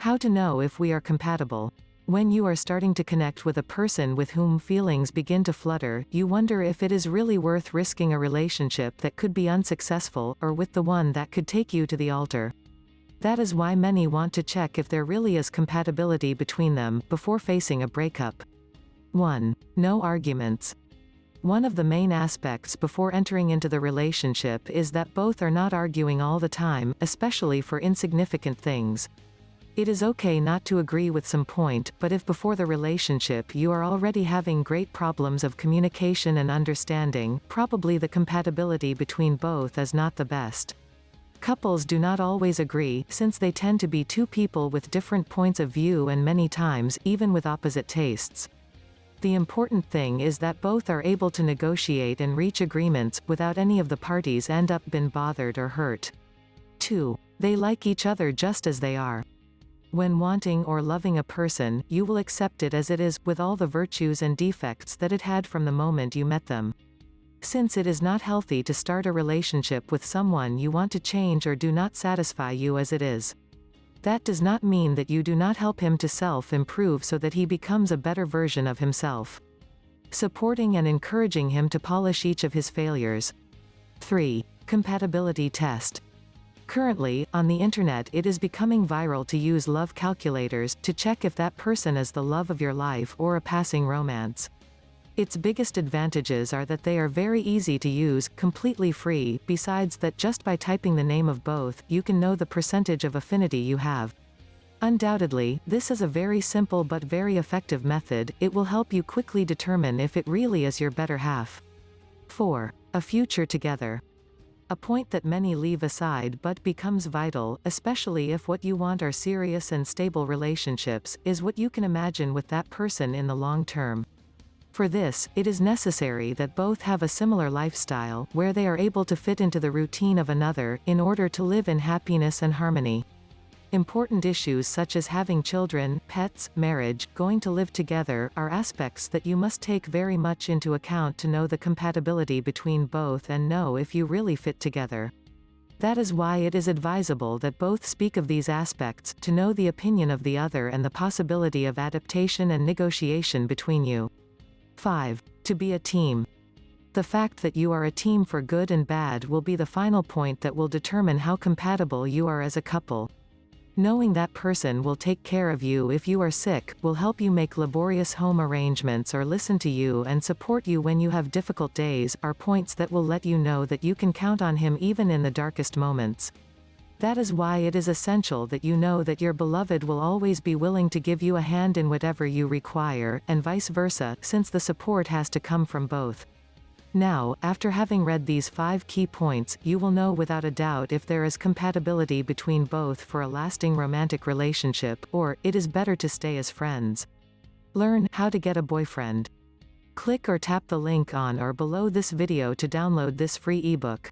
How to know if we are compatible. When you are starting to connect with a person with whom feelings begin to flutter, you wonder if it is really worth risking a relationship that could be unsuccessful, or with the one that could take you to the altar. That is why many want to check if there really is compatibility between them, before facing a breakup. 1. No arguments. One of the main aspects before entering into the relationship is that both are not arguing all the time, especially for insignificant things. It is okay not to agree with some point, but if before the relationship you are already having great problems of communication and understanding, probably the compatibility between both is not the best. Couples do not always agree, since they tend to be two people with different points of view and many times, even with opposite tastes. The important thing is that both are able to negotiate and reach agreements, without any of the parties end up been bothered or hurt. 2. They like each other just as they are. When wanting or loving a person, you will accept it as it is, with all the virtues and defects that it had from the moment you met them. Since it is not healthy to start a relationship with someone you want to change or do not satisfy you as it is. That does not mean that you do not help him to self-improve so that he becomes a better version of himself. Supporting and encouraging him to polish each of his failures. 3. Compatibility test. Currently, on the internet it is becoming viral to use love calculators, to check if that person is the love of your life or a passing romance. Its biggest advantages are that they are very easy to use, completely free, besides that just by typing the name of both, you can know the percentage of affinity you have. Undoubtedly, this is a very simple but very effective method. It will help you quickly determine if it really is your better half. 4. A future together. A point that many leave aside but becomes vital, especially if what you want are serious and stable relationships, is what you can imagine with that person in the long term. For this, it is necessary that both have a similar lifestyle, where they are able to fit into the routine of another, in order to live in happiness and harmony. Important issues such as having children, pets, marriage, going to live together, are aspects that you must take very much into account to know the compatibility between both and know if you really fit together. That is why it is advisable that both speak of these aspects, to know the opinion of the other and the possibility of adaptation and negotiation between you. 5. To be a team. The fact that you are a team for good and bad will be the final point that will determine how compatible you are as a couple. Knowing that person will take care of you if you are sick, will help you make laborious home arrangements or listen to you and support you when you have difficult days, are points that will let you know that you can count on him even in the darkest moments. That is why it is essential that you know that your beloved will always be willing to give you a hand in whatever you require, and vice versa, since the support has to come from both. Now, after having read these 5 key points, you will know without a doubt if there is compatibility between both for a lasting romantic relationship, or it is better to stay as friends. Learn how to get a boyfriend. Click or tap the link on or below this video to download this free ebook.